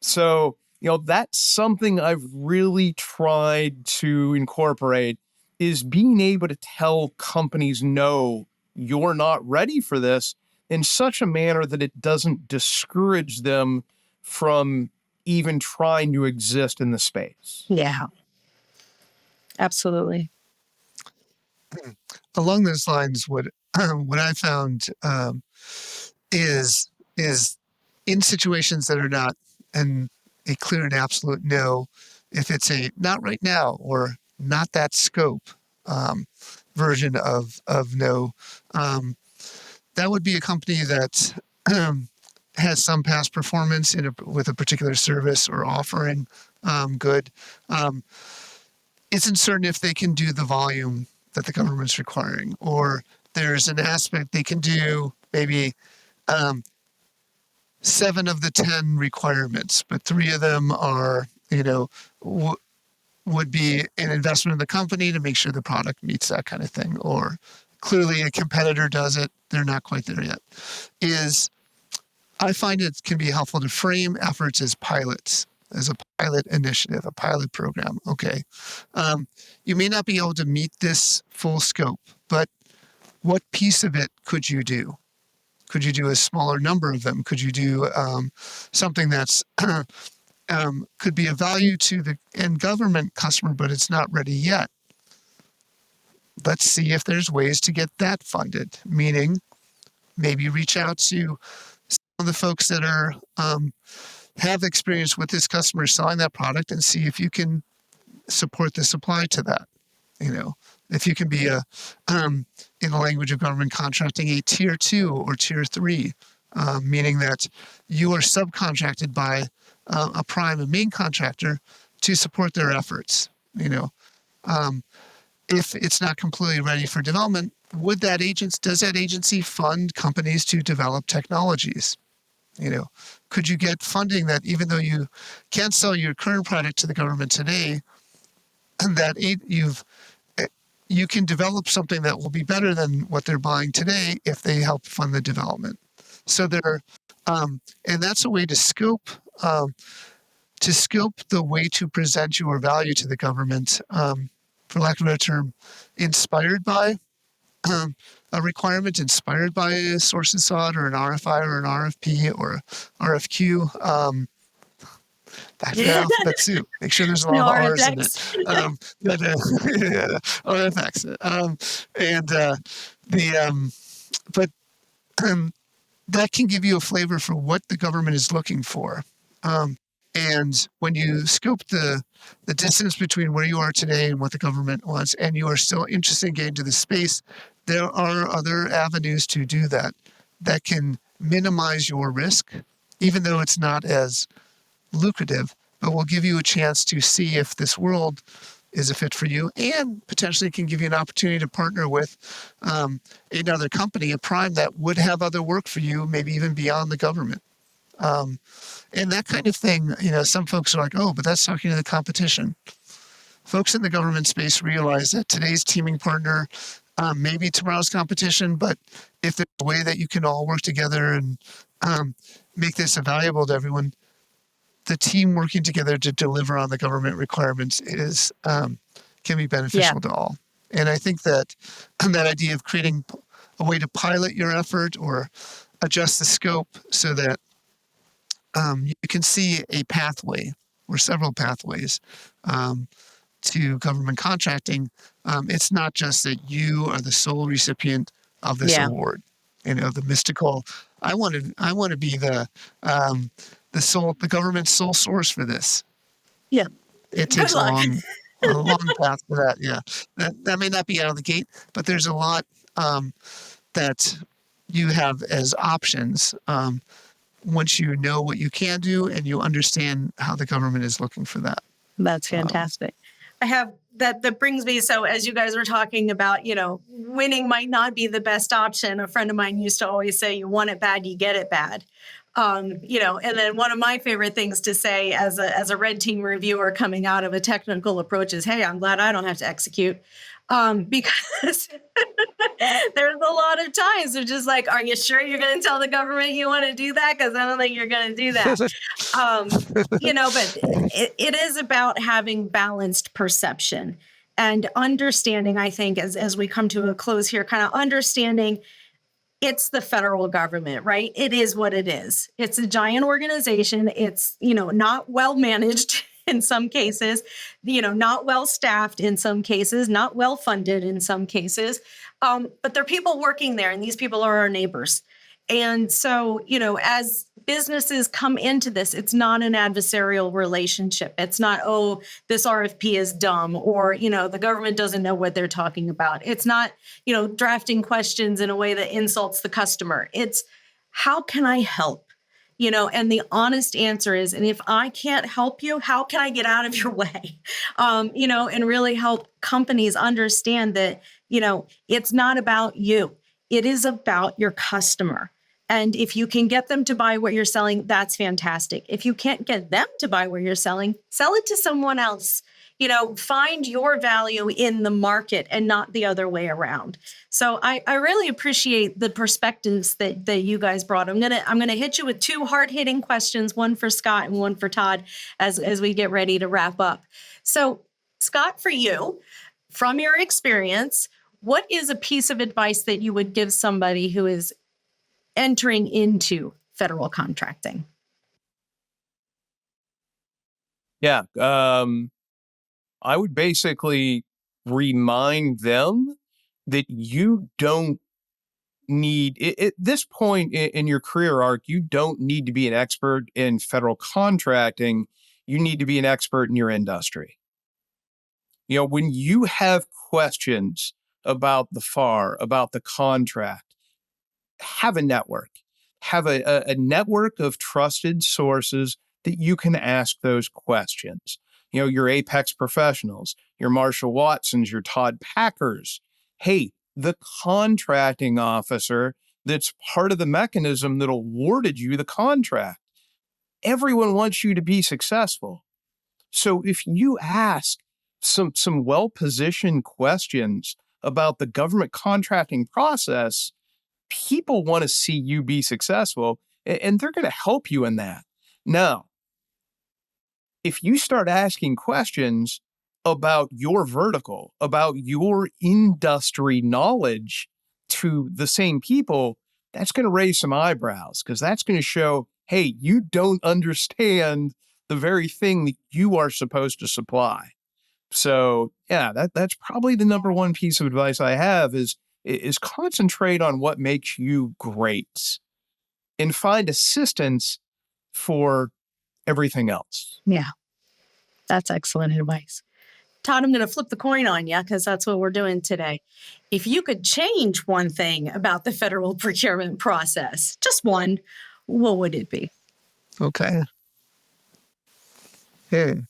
So that's something I've really tried to incorporate, is being able to tell companies, no, you're not ready for this, in such a manner that it doesn't discourage them from even trying to exist in the space. Yeah, absolutely. Along those lines, what I found is in situations that are not a clear and absolute no, if it's a not right now or not that scope version of no, that would be a company that has some past performance with a particular service or offering good. Isn't certain if they can do the volume that the government's requiring, or there's an aspect they can do maybe 7 of the 10 requirements, but 3 of them are, would be an investment in the company to make sure the product meets that kind of thing, or clearly a competitor does it, they're not quite there yet. I find it can be helpful to frame efforts as pilots, as a pilot initiative, a pilot program. Okay. You may not be able to meet this full scope, but what piece of it could you do? Could you do a smaller number of them? Could you do something that's could be of value to the end government customer, but it's not ready yet? Let's see if there's ways to get that funded, meaning maybe reach out to some of the folks that are have experience with this customer selling that product and see if you can support the supply to that. If you can be in the language of government contracting, a tier 2 or tier 3, meaning that you are subcontracted by a prime and main contractor to support their efforts. If it's not completely ready for development, does that agency fund companies to develop technologies? Could you get funding that, even though you can't sell your current product to the government today, and that you can develop something that will be better than what they're buying today if they help fund the development. So and that's a way to scope the way to present your value to the government, for lack of a better term, inspired by a requirement, inspired by a source and sought or an RFI or an RFP or RFQ. Alphabet soup. Make sure there's a lot of R's in it. RFX. But that can give you a flavor for what the government is looking for. And when you scope the distance between where you are today and what the government wants, and you are still interested in getting into the space, there are other avenues to do that can minimize your risk, even though it's not as lucrative, but will give you a chance to see if this world is a fit for you, and potentially can give you an opportunity to partner with another company, a prime that would have other work for you, maybe even beyond the government. And that kind of thing, some folks are like, oh, but that's talking to the competition. Folks in the government space realize that today's teaming partner may be tomorrow's competition, but if there's a way that you can all work together and make this valuable to everyone, the team working together to deliver on the government requirements can be beneficial to all. And I think that idea of creating a way to pilot your effort or adjust the scope so that you can see a pathway or several pathways to government contracting. It's not just that you are the sole recipient of this award, the mystical. I want to be the government's sole source for this. Yeah. It takes a long path for that. Yeah. That may not be out of the gate, but there's a lot that you have as options once you know what you can do and you understand how the government is looking for that. That's fantastic. I have that brings me. So as you guys were talking about, winning might not be the best option. A friend of mine used to always say, you want it bad, you get it bad. And then one of my favorite things to say as a red team reviewer coming out of a technical approach is, hey, I'm glad I don't have to execute. Because there's a lot of times they're just like, are you sure you're going to tell the government you want to do that? Because I don't think you're going to do that. But it is about having balanced perception and understanding, I think, as we come to a close here, kind of understanding it's the federal government, right? It is what it is. It's a giant organization. It's, not well managed in some cases, not well staffed in some cases, not well funded in some cases. But there are people working there, and these people are our neighbors. And so, as businesses come into this, it's not an adversarial relationship. It's not, oh, this RFP is dumb, or, the government doesn't know what they're talking about. It's not, drafting questions in a way that insults the customer. It's, how can I help? And the honest answer is, and if I can't help you, how can I get out of your way? And really help companies understand that, it's not about you. It is about your customer. And if you can get them to buy what you're selling, that's fantastic. If you can't get them to buy what you're selling, sell it to someone else. Find your value in the market and not the other way around. So I really appreciate the perspectives that you guys brought. I'm gonna hit you with two hard-hitting questions, one for Scott and one for Todd, as we get ready to wrap up. So, Scott, for you, from your experience, what is a piece of advice that you would give somebody who is entering into federal contracting? Yeah. I would basically remind them that you don't need, at this point in your career arc, you don't need to be an expert in federal contracting. You need to be an expert in your industry. When you have questions about the FAR, about the contract, have a network. Have a network of trusted sources that you can ask those questions. Your Apex professionals, your Marcia Watsons, your Todd Packers. Hey, the contracting officer that's part of the mechanism that awarded you the contract. Everyone wants you to be successful. So if you ask some well-positioned questions about the government contracting process, people want to see you be successful, and they're going to help you in that. Now, if you start asking questions about your vertical, about your industry knowledge to the same people, that's going to raise some eyebrows, because that's going to show, hey, you don't understand the very thing that you are supposed to supply. So yeah, that's probably the number one piece of advice I have is concentrate on what makes you great and find assistance for everything else. Yeah, that's excellent advice. Todd, I'm going to flip the coin on you because that's what we're doing today. If you could change one thing about the federal procurement process, just one, what would it be? Okay. Hey.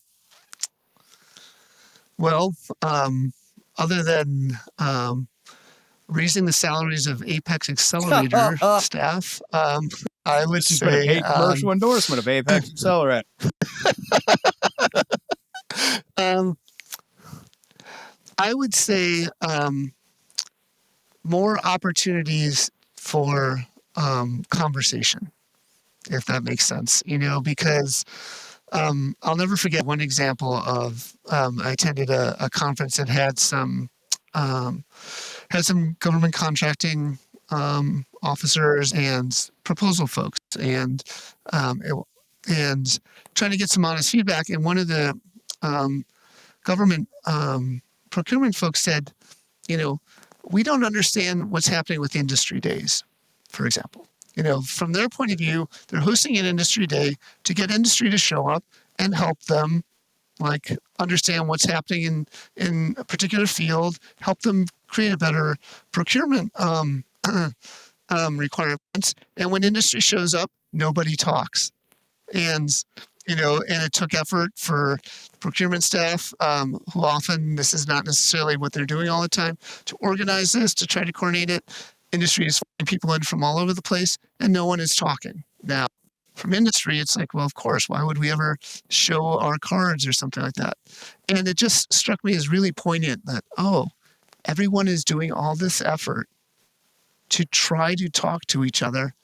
Well, other than raising the salaries of Apex Accelerator staff, I would This has say been a paid commercial endorsement of Apex Accelerator. I would say more opportunities for conversation, if that makes sense, because I'll never forget one example of I attended a conference that had some government contracting officers and proposal folks, and trying to get some honest feedback. And one of the government procurement folks said, we don't understand what's happening with industry days, for example. From their point of view, they're hosting an industry day to get industry to show up and help them understand what's happening in a particular field, help them create a better procurement requirements. And when industry shows up, nobody talks. And And it took effort for procurement staff, who often this is not necessarily what they're doing all the time, to organize this, to try to coordinate it. Industry is finding people in from all over the place, and no one is talking. Now, from industry, it's like, well, of course, why would we ever show our cards or something like that? And it just struck me as really poignant that, everyone is doing all this effort to try to talk to each other,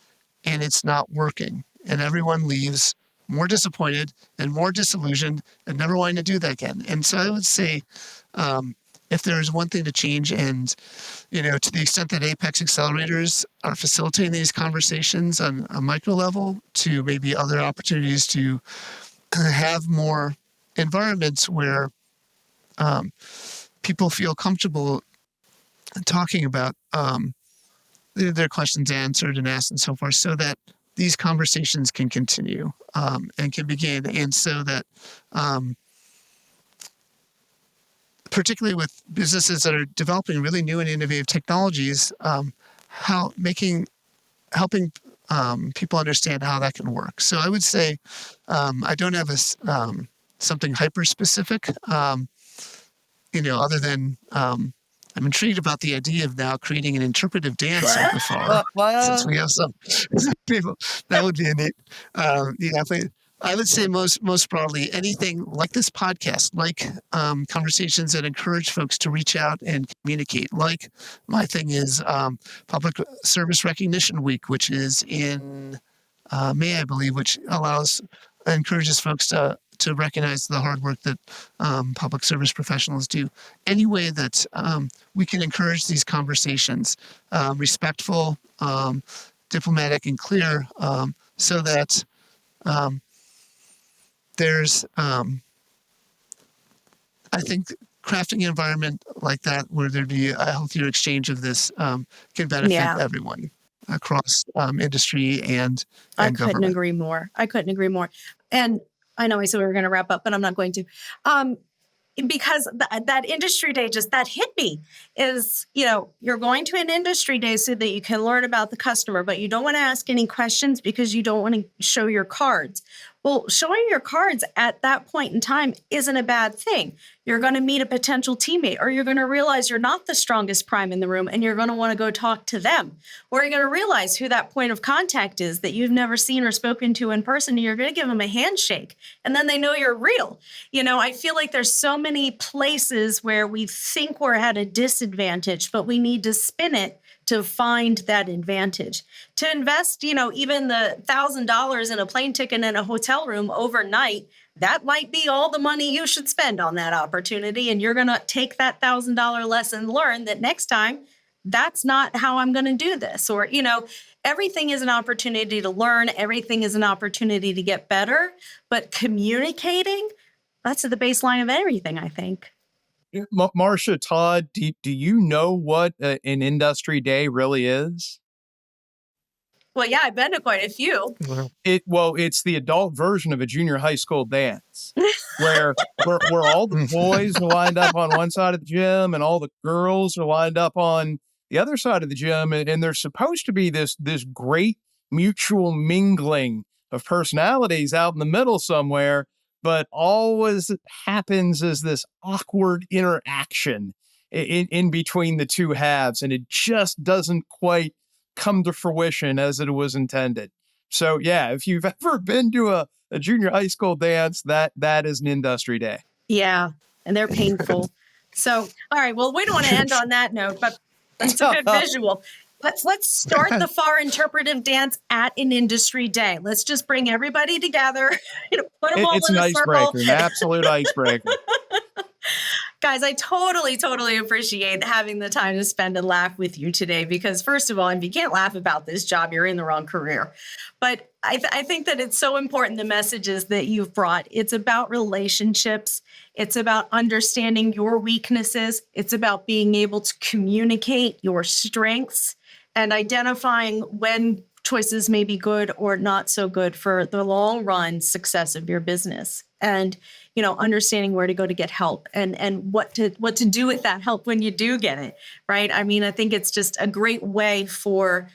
and it's not working. And everyone leaves more disappointed and more disillusioned and never wanting to do that again. And so I would say, if there's one thing to change, and to the extent that Apex accelerators are facilitating these conversations on a micro level, to maybe other opportunities to have more environments where people feel comfortable talking about their questions answered and asked and so forth, so that these conversations can continue and can begin. And so that particularly with businesses that are developing really new and innovative technologies, helping people understand how that can work. So I would say I don't have something hyper specific, other than I'm intrigued about the idea of now creating an interpretive dance at the far, since we have some people. That would be a neat. I would say most broadly, anything like this podcast, like conversations that encourage folks to reach out and communicate. Like my thing is Public Service Recognition Week, which is in May, I believe, which encourages folks to recognize the hard work that public service professionals do. Any way that we can encourage these conversations, respectful, diplomatic, and clear, so that there's, I think, crafting an environment like that where there'd be a healthier exchange of this can benefit everyone across industry and I government. couldn't agree more. And I know I said we were going to wrap up, but I'm not going to. Because that industry day, just that hit me is, you're going to an industry day so that you can learn about the customer, but you don't want to ask any questions because you don't want to show your cards. Well, showing your cards at that point in time isn't a bad thing. You're going to meet a potential teammate, or you're going to realize you're not the strongest prime in the room and you're going to want to go talk to them. Or you're going to realize who that point of contact is that you've never seen or spoken to in person, and you're going to give them a handshake, and then they know you're real. I feel like there's so many places where we think we're at a disadvantage, but we need to spin it to find that advantage. To invest, even the $1,000 in a plane ticket and a hotel room overnight, that might be all the money you should spend on that opportunity. And you're going to take that $1,000 lesson, learn that next time, that's not how I'm going to do this. Or, everything is an opportunity to learn. Everything is an opportunity to get better. But communicating, that's at the baseline of everything, I think. Marcia, Todd, do you know what an industry day really is? Well, yeah, I've been to quite a few. It's the adult version of a junior high school dance, where all the boys are lined up on one side of the gym and all the girls are lined up on the other side of the gym, and there's supposed to be this great mutual mingling of personalities out in the middle somewhere. But always happens is this awkward interaction in between the two halves, and it just doesn't quite come to fruition as it was intended. So, yeah, if you've ever been to a junior high school dance, that is an industry day. Yeah, and they're painful. So, all right, well, we don't want to end on that note, but that's a good visual. Let's start the FAR interpretive dance at an industry day. Let's just bring everybody together, put them all in a circle. It's an icebreaker, an absolute icebreaker. Guys, I totally appreciate having the time to spend and laugh with you today, because first of all, if you can't laugh about this job, you're in the wrong career. But I think that it's so important, the messages that you've brought. It's about relationships. It's about understanding your weaknesses. It's about being able to communicate your strengths and identifying when choices may be good or not so good for the long run success of your business. And, understanding where to go to get help and what to do with that help when you do get it, right? I mean, I think it's just a great way for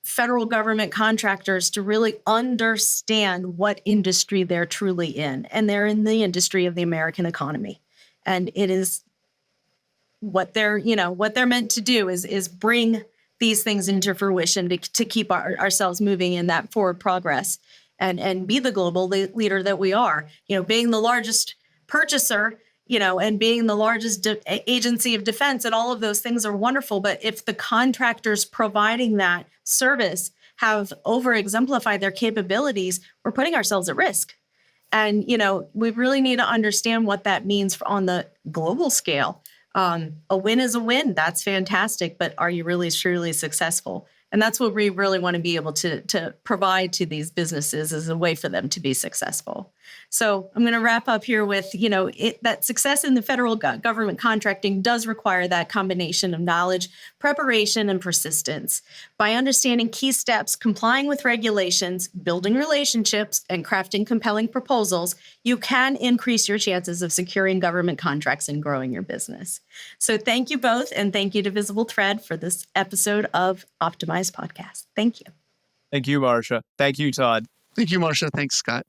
federal government contractors to really understand what industry they're truly in. And they're in the industry of the American economy. And it is what they're meant to do is bring these things into fruition to keep ourselves moving in that forward progress and be the global leader that we are. Being the largest purchaser, and being the largest agency of defense, and all of those things are wonderful. But if the contractors providing that service have over-exemplified their capabilities, we're putting ourselves at risk. And, we really need to understand what that means on the global scale. A win is a win. That's fantastic. But are you really truly successful? And that's what we really want to be able to provide to these businesses as a way for them to be successful. So I'm going to wrap up here with, that success in the federal government contracting does require that combination of knowledge, preparation, and persistence. By understanding key steps, complying with regulations, building relationships, and crafting compelling proposals, you can increase your chances of securing government contracts and growing your business. So thank you both, and thank you to VisibleThread for this episode of Optimize Podcast. Thank you. Thank you, Marcia. Thank you, Todd. Thank you, Marcia. Thanks, Scott.